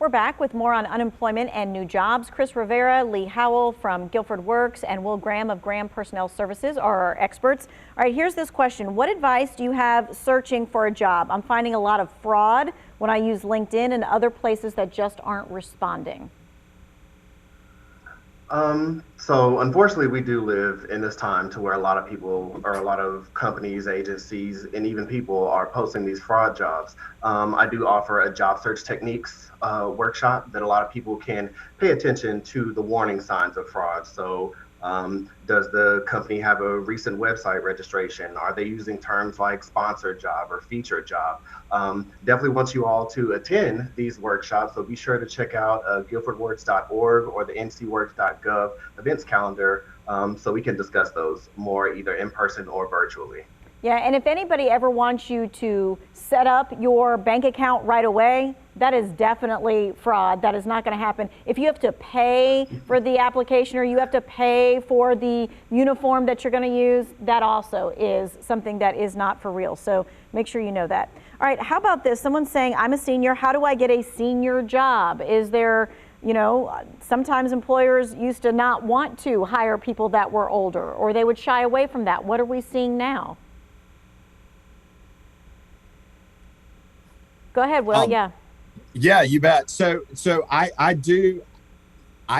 We're back with more on unemployment and new jobs. Chris Rivera, Lee Howell from Guilford Works, and Will Graham of Graham Personnel Services are our experts. All right, here's this question. What advice do you have searching for a job? I'm finding a lot of fraud when I use LinkedIn and other places that just aren't responding. So unfortunately, we do live in this time to where a lot of people or a lot of companies, agencies, and even people are posting these fraud jobs. I do offer a job search techniques workshop that a lot of people can pay attention to the warning signs of fraud. So does the company have a recent website registration? Are they using terms like sponsored job or featured job? Definitely want you all to attend these workshops. So be sure to check out guilfordworks.org or the ncworks.gov events calendar so we can discuss those more either in person or virtually. Yeah, and if anybody ever wants you to set up your bank account right away, that is definitely fraud. That is not going to happen. If you have to pay for the application or you have to pay for the uniform that you're going to use, that also is something that is not for real. So make sure you know that. All right, how about this? Someone's saying, I'm a senior. How do I get a senior job? Is there, sometimes employers used to not want to hire people that were older, or they would shy away from that. What are we seeing now? Go ahead, Will. Yeah, you bet. So I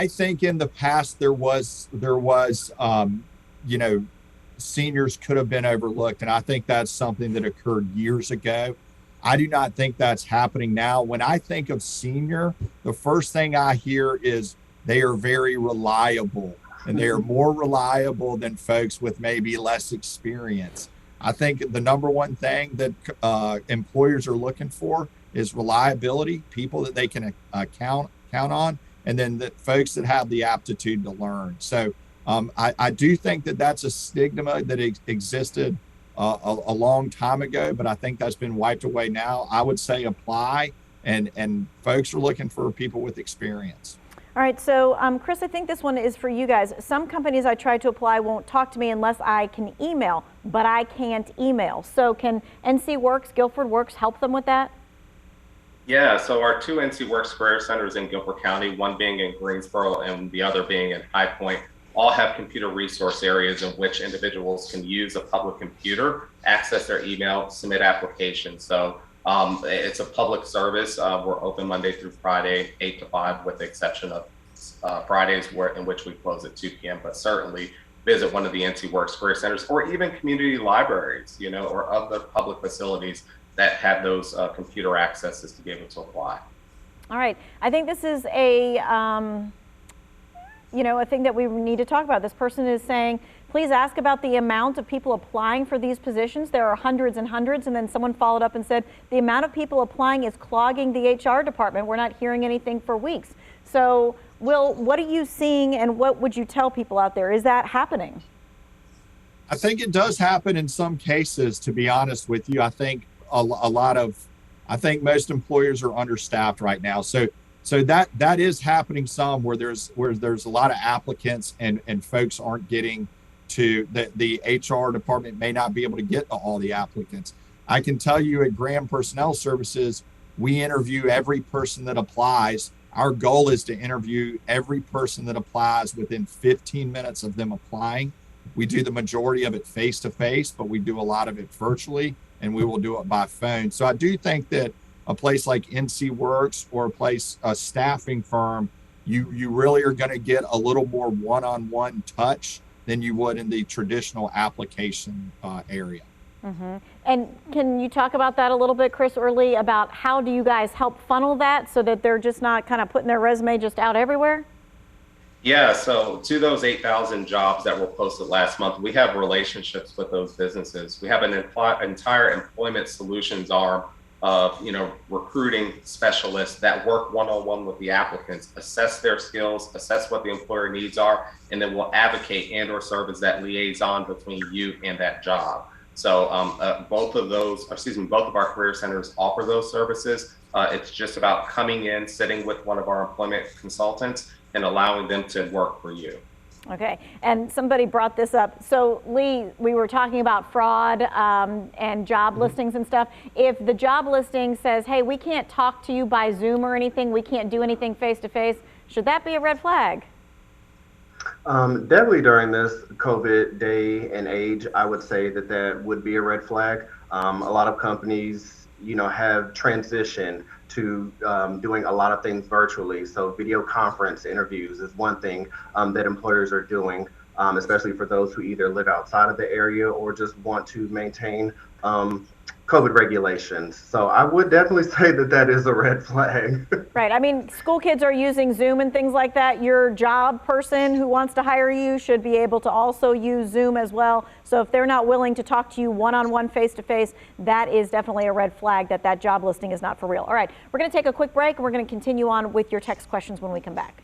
think in the past there was seniors could have been overlooked, and I think that's something that occurred years ago. I do not think that's happening now. When I think of senior, the first thing I hear is they are very reliable, and they are more reliable than folks with maybe less experience. I think the number one thing that employers are looking for is reliability, people that they can count on, and then the folks that have the aptitude to learn. So I do think that that's a stigma that existed a long time ago, but I think that's been wiped away now. I would say apply, and folks are looking for people with experience. All right, so Chris, I think this one is for you guys. Some companies I try to apply won't talk to me unless I can email, but I can't email. So can NC Works, Guilford Works help them with that? Yeah, so our two NC Works Career Centers in Guilford County, one being in Greensboro and the other being in High Point, all have computer resource areas in which individuals can use a public computer, access their email, submit applications. So it's a public service. We're open Monday through Friday, 8 to 5, with the exception of Fridays in which we close at 2 p.m. But certainly visit one of the NC Works Career Centers or even community libraries, or other public facilities that have those computer accesses to be able to apply. All right. I think this is a thing that we need to talk about. This person is saying, please ask about the amount of people applying for these positions. There are hundreds and hundreds. And then someone followed up and said, the amount of people applying is clogging the HR department. We're not hearing anything for weeks. So, Will, what are you seeing and what would you tell people out there? Is that happening? I think it does happen in some cases, to be honest with you. I think I think most employers are understaffed right now. So that is happening some where there's a lot of applicants and folks aren't getting to the HR department may not be able to get to all the applicants. I can tell you at Graham Personnel Services, we interview every person that applies. Our goal is to interview every person that applies within 15 minutes of them applying. We do the majority of it face to face, but we do a lot of it virtually, and we will do it by phone. So I do think that a place like NC Works or a staffing firm, you really are going to get a little more one-on-one touch than you would in the traditional application area. Mm-hmm. And can you talk about that a little bit, Chris or Lee, about how do you guys help funnel that so that they're just not kind of putting their resume just out everywhere? Yeah, so to those 8,000 jobs that were posted last month, we have relationships with those businesses. We have an entire employment solutions arm of recruiting specialists that work one-on-one with the applicants, assess their skills, assess what the employer needs are, and then we'll advocate and or serve as that liaison between you and that job. So both of our career centers offer those services. It's just about coming in, sitting with one of our employment consultants and allowing them to work for you. Okay, and somebody brought this up. So Lee, we were talking about fraud and job listings and stuff. If the job listing says, hey, we can't talk to you by Zoom or anything, we can't do anything face to face, should that be a red flag? Definitely during this COVID day and age, I would say that that would be a red flag. A lot of companies, have transitioned to doing a lot of things virtually. So video conference interviews is one thing that employers are doing, especially for those who either live outside of the area or just want to maintain COVID regulations. So I would definitely say that that is a red flag. Right. I mean, school kids are using Zoom and things like that. Your job person who wants to hire you should be able to also use Zoom as well. So if they're not willing to talk to you one-on-one, face-to-face, that is definitely a red flag that that job listing is not for real. All right, we're going to take a quick break and we're going to continue on with your text questions when we come back.